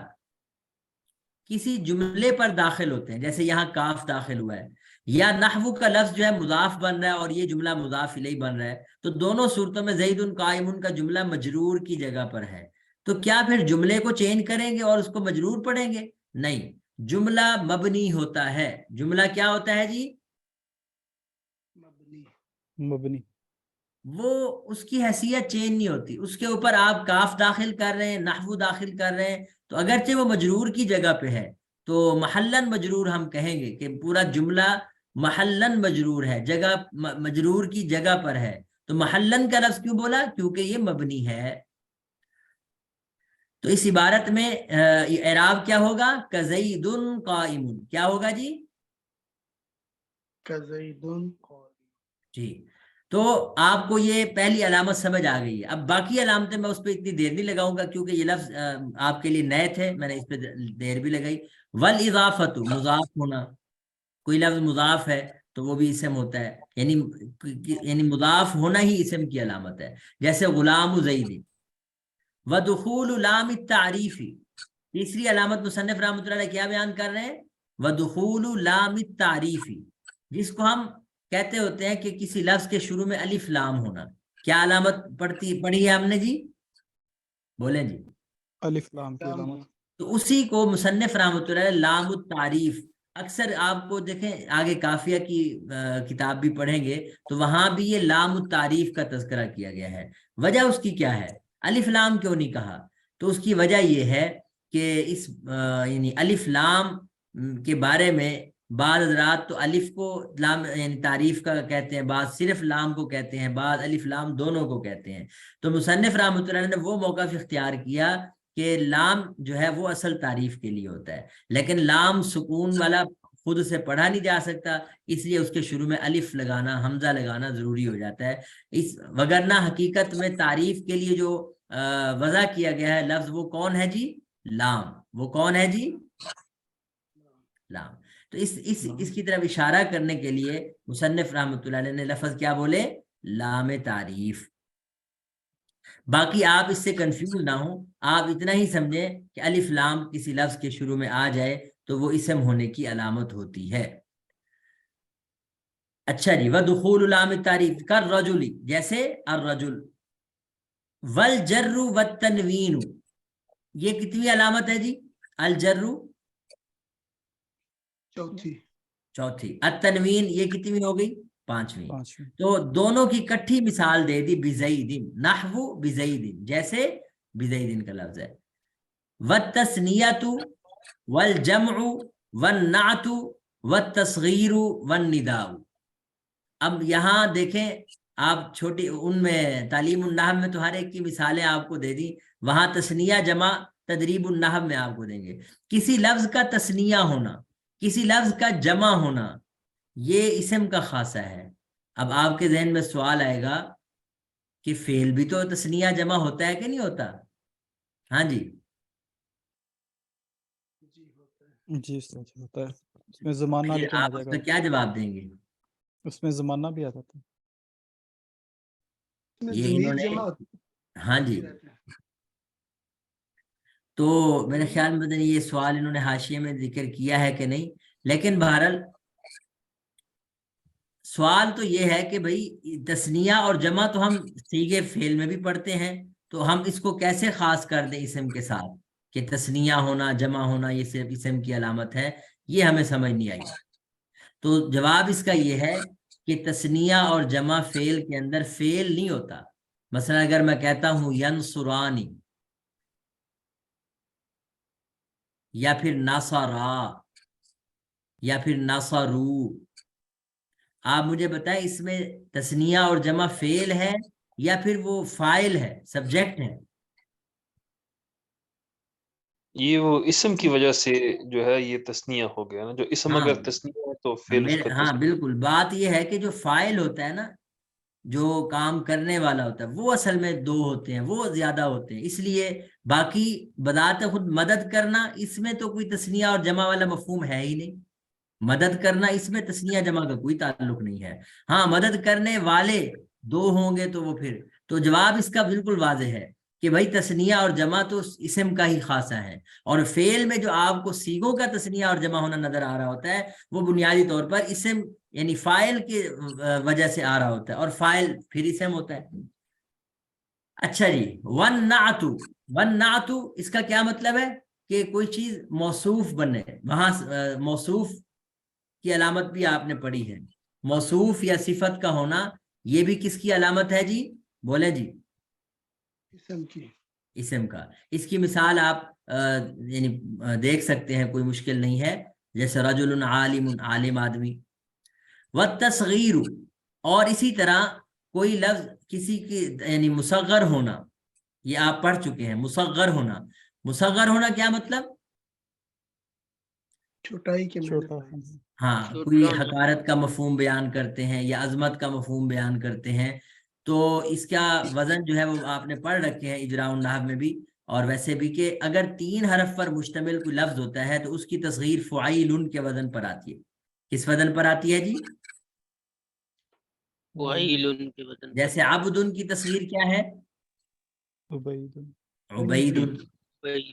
کسی جملے پر داخل ہوتے ہیں، جیسے یہاں کاف داخل ہوا ہے، یا نحو کا لفظ جو ہے مضاف بن رہا ہے اور یہ جملہ مضاف الیہ بن رہا ہے، تو دونوں صورتوں میں زید قائم کا جملہ مجرور کی جگہ پر ہے. تو کیا پھر جملے کو چینج کریں گے اور اس کو مجرور پڑھیں گے؟ نہیں، جملہ مبنی ہوتا ہے. جملہ کیا ہوتا ہے جی؟ مبنی. وہ اس کی حیثیت چینج نہیں ہوتی. اس کے اوپر آپ کاف داخل کر رہے ہیں، نحو داخل کر رہے ہیں، تو اگرچہ وہ مجرور کی جگہ پہ ہے تو محلن مجرور ہم کہیں گے کہ پورا جملہ محلن مجرور ہے، جگہ مجرور کی جگہ پر ہے. تو محلن کا لفظ کیوں بولا؟ کیونکہ یہ مبنی ہے. تو اس عبارت میں اعراب کیا ہوگا؟ کزید قائم. کیا ہوگا جی؟ کزید قائم. جی. تو آپ کو یہ پہلی علامت سمجھ آ گئی ہے. اب باقی علامتیں میں اس پہ اتنی دیر نہیں لگاؤں گا کیونکہ یہ لفظ آپ کے لیے نئے تھے، میں نے اس پہ دیر بھی لگائی. والاضافۃ، مضاف ہونا. کوئی لفظ مضاف ہے تو وہ بھی اسم ہوتا ہے، یعنی مضاف ہونا ہی اسم کی علامت ہے. جیسے غلام زید. ودخول لام التعریف. تیسری علامت مصنف رحمۃ اللہ علیہ کیا بیان کر رہے ہیں؟ ودخول لام التعریف، جس کو ہم کہتے ہوتے ہیں کہ کسی لفظ کے شروع میں الف لام ہونا. کیا علامت پڑھی ہے ہم نے جی؟ بولیں جی. الف لام کی علامت. تو اسی کو مصنف رحمۃ اللہ علیہ لام التعریف. اکثر آپ کو دیکھیں آگے کافیہ کی کتاب بھی پڑھیں گے تو وہاں بھی یہ لام التعریف کا تذکرہ کیا گیا ہے. وجہ اس کی کیا ہے؟ الف لام کیوں نہیں کہا؟ تو اس کی وجہ یہ ہے کہ اس یعنی الف لام کے بارے میں بعض حضرات تو الف کو لام یعنی تعریف کا کہتے ہیں، بعض صرف لام کو کہتے ہیں، بعض الف لام دونوں کو کہتے ہیں. تو مصنف رحمۃ اللہ نے وہ موقف اختیار کیا کہ لام جو ہے وہ اصل تعریف کے لیے ہوتا ہے، لیکن لام سکون والا خود سے پڑھا نہیں جا سکتا، اس لیے اس کے شروع میں الف لگانا، حمزہ لگانا ضروری ہو جاتا ہے. وگرنہ حقیقت میں تعریف کے لیے جو وضع کیا گیا ہے لفظ وہ کون ہے جی؟ لام. وہ کون ہے جی؟ لام. تو اس کی طرف اشارہ کرنے کے لیے مصنف رحمۃ اللہ علیہ نے لفظ کیا بولے؟ لام تعریف. باقی آپ اس سے کنفیوز نہ ہوں، آپ اتنا ہی سمجھیں کہ الف لام کسی لفظ کے شروع میں آ جائے تو وہ اسم ہونے کی علامت ہوتی ہے. اچھا جی. ودخول لام التعریف کالرجل، جیسے الرجل. والجر والتنوین، یہ کتنی علامت ہے جی؟ الجر چوتھی. التنوین یہ کتنی ہو گئی؟ پانچویں. تو دونوں کی کٹھی مثال دے دی، بزید، نحو بزید، جیسے بزید کا لفظ ہے. والتثنیۃ والجمع والنعت والتصغیر والنداء. اب یہاں دیکھیں آپ چھوٹی ان میں تعلیم النحو میں تو ہر ایک کی مثالیں آپ کو دے دی، وہاں تثنیہ جمع تدریب النحو میں آپ کو دیں گے. کسی لفظ کا تثنیہ ہونا، کسی لفظ کا جمع ہونا، یہ اسم کا خاصہ ہے. اب آپ کے ذہن میں سوال آئے گا کہ فعل بھی تو تسنیہ جمع ہوتا ہے کہ نہیں ہوتا؟ ہاں جی جی استاد جی ہوتا ہے، اس میں زمانہ پھر لیکن آ آپ جائے اس گا، کا کیا جواب دیں گے؟ اس میں زمانہ بھی آ جاتا ہے۔ یہ ضمیر انہوں نے جمع ہوتی ہاں جی، تو میرے خیال میں پتہ نہیں یہ سوال انہوں نے حاشیے میں ذکر کیا ہے کہ نہیں، لیکن بہرحال سوال تو یہ ہے کہ بھئی تثنیہ اور جمع تو ہم صیغے فعل میں بھی پڑھتے ہیں، تو ہم اس کو کیسے خاص کر دیں اسم کے ساتھ کہ تثنیہ ہونا جمع ہونا یہ صرف اسم کی علامت ہے، یہ ہمیں سمجھ نہیں آئی۔ تو جواب اس کا یہ ہے کہ تثنیہ اور جمع فعل کے اندر فعل نہیں ہوتا۔ مثلا اگر میں کہتا ہوں ینصرانی یا پھر نصرا یا پھر نصرو، آپ مجھے بتائیں اس میں تثنیہ اور جمع فعل ہے یا پھر وہ فاعل ہے، سبجیکٹ ہے؟ یہ وہ اسم کی وجہ سے جو ہے یہ تثنیہ ہو گیا نا، جو اسم ہاں اگر تثنیہ ہے تو فعل اس کا ہاں تثنیہ۔ بالکل، بات یہ ہے کہ جو فاعل ہوتا ہے نا، جو کام کرنے والا ہوتا ہے، وہ اصل میں دو ہوتے ہیں، وہ زیادہ ہوتے ہیں، اس لیے باقی بذات خود مدد کرنا اس میں تو کوئی تثنیہ اور جمع والا مفہوم ہے ہی نہیں، مدد کرنا اس میں تثنیہ جمع کا کوئی تعلق نہیں ہے۔ ہاں مدد کرنے والے دو ہوں گے تو وہ پھر تو جواب اس کا بالکل واضح ہے کہ بھائی تثنیہ اور جمع تو اسم کا ہی خاصہ ہے، اور فعل میں جو آپ کو صیغوں کا تثنیہ اور جمع ہونا نظر آ رہا ہوتا ہے وہ بنیادی طور پر اسم یعنی فاعل کی وجہ سے آ رہا ہوتا ہے، اور فاعل پھر اسم ہوتا ہے۔ اچھا جی، والنعت، والنعت اس کا کیا مطلب ہے کہ کوئی چیز موصوف بنے، وہاں موصوف کی علامت بھی آپ نے پڑھی ہے، موصوف یا صفت کا ہونا یہ بھی کس کی علامت ہے جی؟ بولیں جی۔ اسم کی، اسم کا۔ اس کی مثال آپ یعنی دیکھ سکتے ہیں، کوئی مشکل نہیں ہے، جیسے رجل عالم، عالم آدمی۔ والتصغیر، اور اسی طرح کوئی لفظ کسی کی یعنی مصغر ہونا، یہ آپ پڑھ چکے ہیں، مصغر ہونا۔ مصغر ہونا کیا مطلب؟ چھوٹائی کے چھوٹا معنی۔ ہاں کوئی حقارت کا مفہوم بیان کرتے ہیں یا عظمت کا مفہوم بیان کرتے ہیں، تو اس کا وزن جو ہے وہ آپ نے پڑھ رکھے ہیں اجراء النحو میں بھی، اور ویسے بھی کہ اگر 3 حرف پر مشتمل کوئی لفظ ہوتا ہے تو اس کی تصغیر فعیل کے وزن پر آتی ہے۔ کس وزن پر آتی ہے جی؟ وعیل کے وزن پر۔ جیسے عبدن کی تصغیر کیا ہے؟ عبید، عبید۔ وعیل،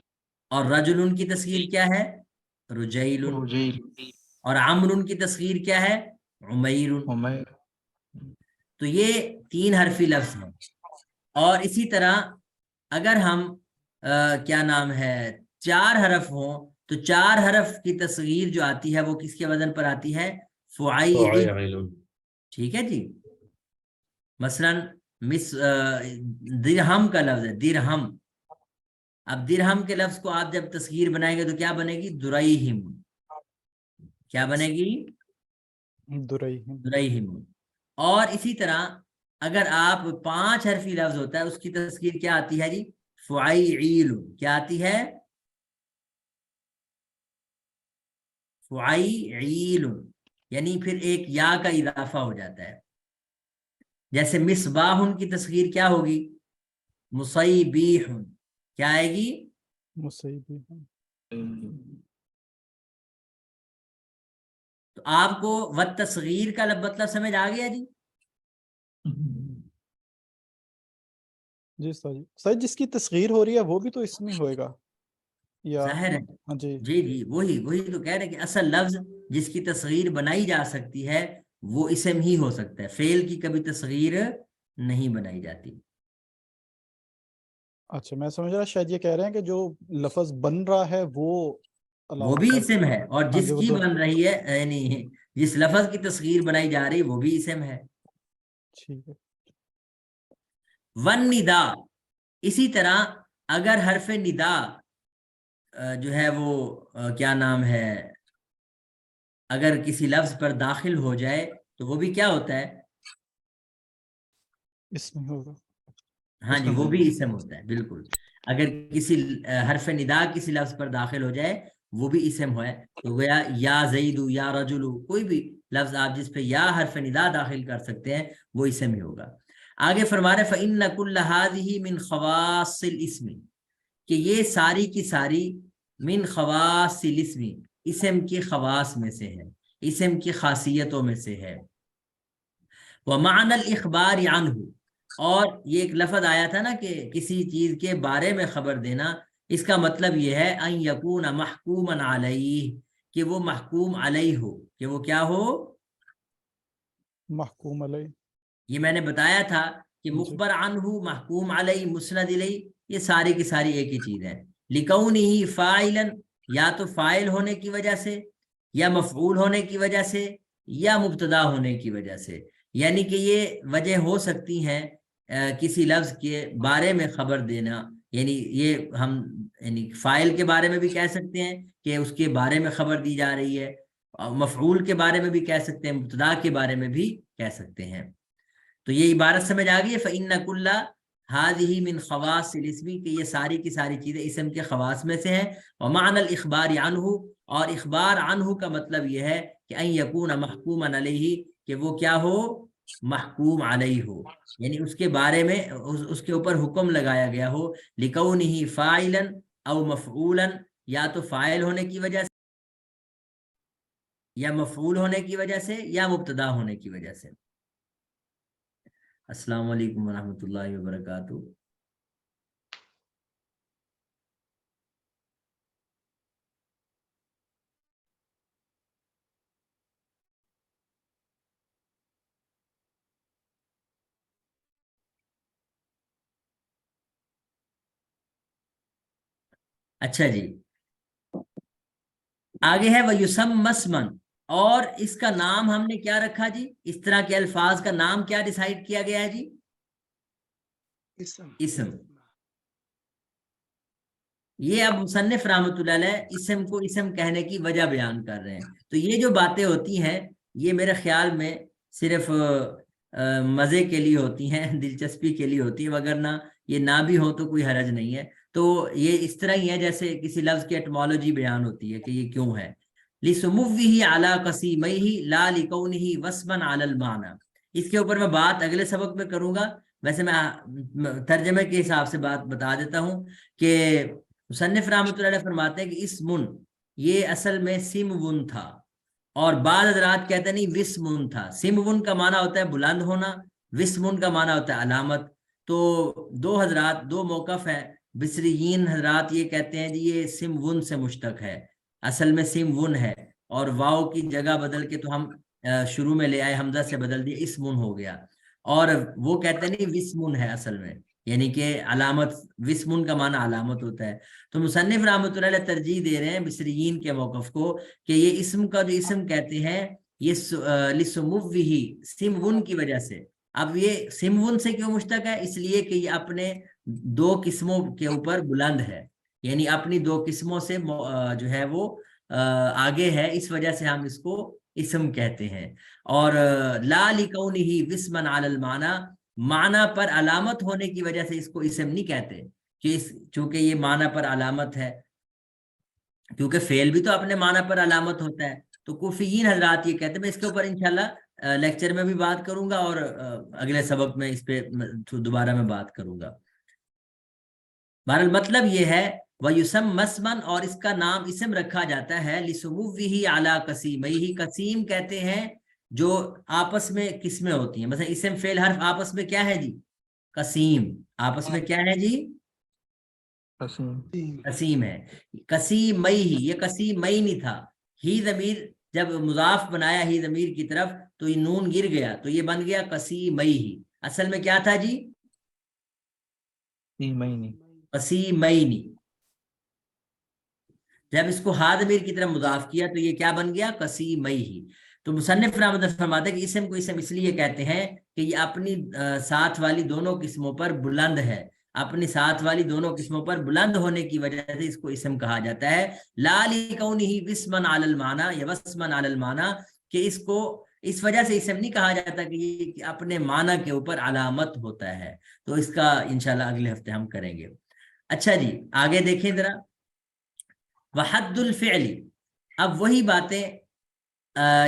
اور رجل کی تصغیر کیا ہے؟ رجیل۔ اور عمرو کی تصغیر کیا ہے؟ عمیر۔ عمیر، تو یہ 3 حرفی لفظ ہیں، اور اسی طرح اگر ہم کیا نام ہے 4 حرف ہوں تو 4 حرف کی تصغیر جو آتی ہے وہ کس کے وزن پر آتی ہے؟ فعیل۔ فاعل۔ ٹھیک ہے جی، مثلا درہم کا لفظ ہے، درہم۔ اب درہم کے لفظ کو آپ جب تصغیر بنائیں گے تو کیا بنے گی؟ دریہم۔ کیا بنے گی؟ دریہم۔ دریہم۔ اور اسی طرح اگر آپ 5 حرفی لفظ ہوتا ہے اس کی تصغیر کیا آتی ہے جی؟ فعیل۔ کیا آتی ہے؟ فعیل، یعنی پھر ایک یا کا اضافہ ہو جاتا ہے۔ جیسے مصباح کی تصغیر کیا ہوگی؟ مصیبیح۔ کیا آئے گی؟ مصیبی، تو آپ کو والتصغیر کا مطلب سمجھ آ گیا جی؟ جی استاد جی، استاد جس کی تصغیر ہو رہی ہے وہ بھی تو اس میں ہوئے گا یا؟ ظاہر ہے، ہاں جی جی جی، وہی تو کہہ رہے ہیں کہ اصل لفظ جس کی تصغیر بنائی جا سکتی ہے وہ اسم ہی ہو سکتا ہے، فعل کی کبھی تصغیر نہیں بنائی جاتی۔ اچھا، میں سمجھ رہا شاید یہ کہہ رہے ہیں کہ جو لفظ بن رہا ہے وہ وہ علامت بھی ہے۔ اسم ہے، اور ہاں جس جی، وہ کی دو، بن رہی ہے یعنی جس لفظ کی تصغیر بنائی جا رہی وہ بھی اسم ہے۔ ٹھیک ہے۔ والندا، اسی طرح اگر حرف ندا جو ہے وہ کیا نام ہے اگر کسی لفظ پر داخل ہو جائے تو وہ بھی کیا ہوتا ہے؟ اس میں ہوگا۔ ہاں جی، وہ بھی اسم ہوتا ہے، بالکل۔ اگر کسی حرف ندا کسی لفظ پر داخل ہو جائے وہ بھی اسم ہے، تو گویا یا زیدو یا رجلو، کوئی بھی لفظ آپ جس پہ یا حرف ندا داخل کر سکتے ہیں وہ اسم ہی ہوگا۔ آگے فرما رہے فَإِنَّ كُلَّ هَذِهِ مِنْ خَوَاصِ الْإِسْمِ کہ یہ ساری کی ساری من خواص الاسم اسم کی خواص میں سے ہے، اسم کی خاصیتوں میں سے ہے۔ وَمَعْنَى الْإِخْبَارِ عَنْهُ اور یہ ایک لفظ آیا تھا نا کہ کسی چیز کے بارے میں خبر دینا، اس کا مطلب یہ ہے ان یکون محکوما علیہ کہ وہ محکوم علیہ ہو، کہ وہ کیا ہو؟ محکوم علیہ۔ یہ میں نے بتایا تھا کہ مخبر عنہ، محکوم علیہ، مسند علیہ، یہ ساری کی ساری ایک ہی چیز ہے۔ لکونہ فاعلا یا تو فاعل ہونے کی وجہ سے، یا مفعول ہونے کی وجہ سے، یا مبتدا ہونے کی وجہ سے، یعنی کہ یہ وجہ ہو سکتی ہیں کسی لفظ کے بارے میں خبر دینا، یعنی یہ ہم یعنی فاعل کے بارے میں بھی کہہ سکتے ہیں کہ اس کے بارے میں خبر دی جا رہی ہے، مفعول کے بارے میں بھی کہہ سکتے ہیں، مبتدا کے بارے میں بھی کہہ سکتے ہیں۔ تو یہ عبارت سمجھ آ گئی ہے فَإِنَّ كُلَّ هَذِهِ مِنْ خَوَاصِ الْإِسْمِ کہ یہ ساری کی ساری چیزیں اسم کے خواص میں سے ہیں۔ وَمَعْنَى الْإِخْبَارِ عَنْهُ اور اخبار عنہ کا مطلب یہ ہے کہ ان یکون محکوما علیہ کہ وہ کیا ہو؟ محکوم علیہ ہو، یعنی اس کے بارے میں اس کے اوپر حکم لگایا گیا ہو، لکونہ فاعلا او مفعولا یا تو فاعل ہونے کی وجہ سے، یا مفعول ہونے کی وجہ سے، یا مبتدا ہونے کی وجہ سے۔ السلام علیکم ورحمۃ اللہ وبرکاتہ۔ اچھا جی، آگے ہے وَيُسَمَّى اسْمًا اور اس کا نام ہم نے کیا رکھا جی؟ اس طرح کے الفاظ کا نام کیا ڈیسائیڈ کیا گیا ہے جی؟ اسم۔ یہ اب مصنف رحمۃ اللہ علیہ اسم کو اسم کہنے کی وجہ بیان کر رہے ہیں۔ تو یہ جو باتیں ہوتی ہیں یہ میرے خیال میں صرف مزے کے لیے ہوتی ہیں، دلچسپی کے لیے ہوتی ہیں، وگرنہ یہ نہ بھی ہو تو کوئی حرج نہیں ہے۔ تو یہ اس طرح ہی ہے جیسے کسی لفظ کی ایٹمالوجی بیان ہوتی ہے کہ یہ کیوں ہے۔ لِسُمُوِّهِ عَلَى قَسِيمَيْهِ لَا لِكَوْنِهِ وَصْفًا عَلَى الْمَعْنَى۔ اس کے اوپر میں بات اگلے سبق میں کروں گا، ویسے میں ترجمے کے حساب سے بات بتا دیتا ہوں کہ مصنف رحمۃ اللہ علیہ فرماتے ہیں کہ اسمن یہ اصل میں سمون تھا، اور بعض حضرات کہتے ہیں نہیں وسمون تھا۔ سمون کا معنی ہوتا ہے بلند ہونا، وسمون کا معنی ہوتا ہے علامت۔ تو دو حضرات، دو موقف ہیں، بصریین حضرات یہ کہتے ہیں جی یہ سمون سے مشتق ہے، اصل میں سمون ہے، اور واو کی جگہ بدل کے تو ہم شروع میں لے آئے، حمزہ سے بدل دیا، اسمون ہو گیا۔ اور وہ کہتے ہیں نہیں وسمون ہے اصل میں، یعنی کہ علامت، وسمون کا معنی علامت ہوتا ہے۔ تو مصنف رحمۃ اللہ علیہ ترجیح دے رہے ہیں بصریین کے موقف کو کہ یہ اسم کا جو اسم کہتے ہیں یہ لسموہ سمون کی وجہ سے۔ اب یہ سمون سے کیوں مشتق ہے؟ اس لیے کہ یہ اپنے دو قسموں کے اوپر بلند ہے، یعنی اپنی دو قسموں سے جو ہے وہ آگے ہے، اس وجہ سے ہم اس کو اسم کہتے ہیں۔ اور لا لکونہ وسمًا علی المعنی، معنی پر علامت ہونے کی وجہ سے اس کو اسم نہیں کہتے، کہ چونکہ یہ معنی پر علامت ہے، کیونکہ فعل بھی تو اپنے معنی پر علامت ہوتا ہے۔ تو کوفیین حضرات یہ کہتے ہیں، میں اس کے اوپر انشاءاللہ لیکچر میں بھی بات کروں گا، اور اگلے سبق میں اس پہ دوبارہ میں بات کروں گا۔ بہرحال مطلب یہ ہے وَيُسَمَّى اسْمًا اور اس کا نام اسم رکھا جاتا ہے لِسُمُوِّهِ عَلَى قَسِيمَيْهِ، قسیم کہتے ہیں جو آپس میں قسمیں ہوتی ہیں، مثلا اسم فعل حرف آپس میں کیا ہے جی؟ قسیم، آپس میں کیا ہے جی؟ قسیم ہے۔ قسیمَيْهِ یہ قسیمَيْ نہیں تھا، ہی ضمیر جب مضاف بنایا ہی ضمیر کی طرف تو یہ نون گر گیا تو یہ بن گیا قسیمَيْهِ، اصل میں کیا تھا جی؟ قسیمَيْنِ۔ جب اس کو ہا ضمیر کی طرف مضاف کیا تو یہ کیا بن گیا؟ قسیمَيْهِ۔ تو مصنف رحمۃ اللہ فرماتے ہیں کہ اسم کو اسم اس لیے کہتے ہیں کہ یہ اپنی ساتھ والی دونوں قسموں پر بلند ہے، اپنی ساتھ والی دونوں قسموں پر بلند ہونے کی وجہ سے اس کو اسم کہا جاتا ہے۔ لا لکونہ وسمًا علی المعنی یا وسمًا علی المعنی، کہ اس کو اس وجہ سے اسم نہیں کہا جاتا کہ یہ اپنے معنی کے اوپر علامت ہوتا ہے۔ تو اس کا انشاءاللہ اگلے ہفتے ہم کریں گے۔ اچھا جی آگے دیکھیں ذرا، وحد الفعل، اب وہی باتیں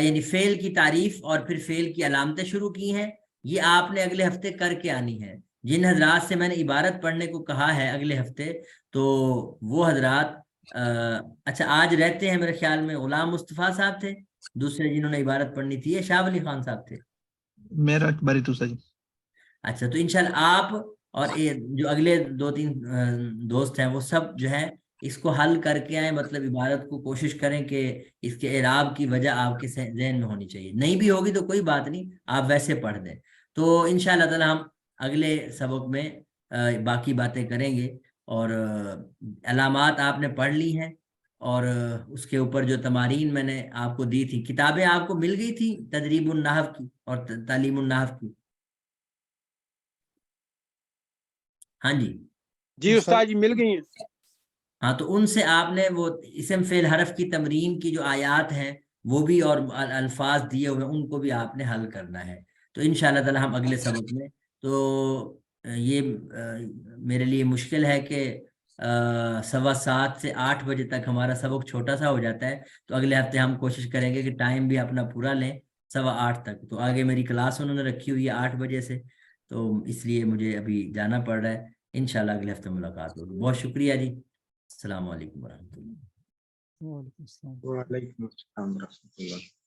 یعنی فعل کی تعریف اور پھر فعل کی علامتیں شروع کی ہیں۔ یہ آپ نے اگلے ہفتے کر کے آنی ہے. جن حضرات سے میں نے عبارت پڑھنے کو کہا ہے اگلے ہفتے، تو وہ حضرات اچھا آج رہتے ہیں میرے خیال میں غلام مصطفیٰ صاحب تھے دوسرے جنہوں نے عبارت پڑھنی تھی، یہ شاہ ولی خان صاحب تھے. میرا باری تو سر. اچھا تو انشاءاللہ آپ اور جو اگلے 2-3 دوست ہیں وہ سب جو ہے اس کو حل کر کے آئیں، مطلب عبارت کو کوشش کریں کہ اس کے اعراب کی وجہ آپ کے ذہن میں ہونی چاہیے. نہیں بھی ہوگی تو کوئی بات نہیں، آپ ویسے پڑھ دیں. تو انشاءاللہ تعالی ہم اگلے سبق میں باقی باتیں کریں گے. اور علامات آپ نے پڑھ لی ہیں، اور اس کے اوپر جو تمارین میں نے آپ کو دی تھی، کتابیں آپ کو مل گئی تھی تدریب النحو کی اور تعلیم النحو کی؟ ہاں جی جی استاد جی مل گئی ہیں. ہاں، تو ان سے آپ نے وہ اسم فعل حرف کی تمرین کی جو آیات ہیں وہ بھی اور الفاظ دیے ہوئے ان کو بھی آپ نے حل کرنا ہے. تو انشاءاللہ تعالی ہم اگلے سبق میں، تو یہ میرے لیے مشکل ہے کہ 7:15 سے 8 بجے تک ہمارا سبق چھوٹا سا ہو جاتا ہے. تو اگلے ہفتے ہم کوشش کریں گے کہ ٹائم بھی اپنا پورا لیں 8:15 تک. تو آگے میری کلاس انہوں نے رکھی ہوئی ہے 8 بجے سے، تو اس لیے مجھے ابھی جانا پڑ رہا ہے. انشاءاللہ اگلے ہفتے ملاقات ہوگی. بہت شکریہ جی. السلام علیکم ورحمۃ اللہ. وعلیکم السلام. وعلیکم السلام ورحمۃ اللہ.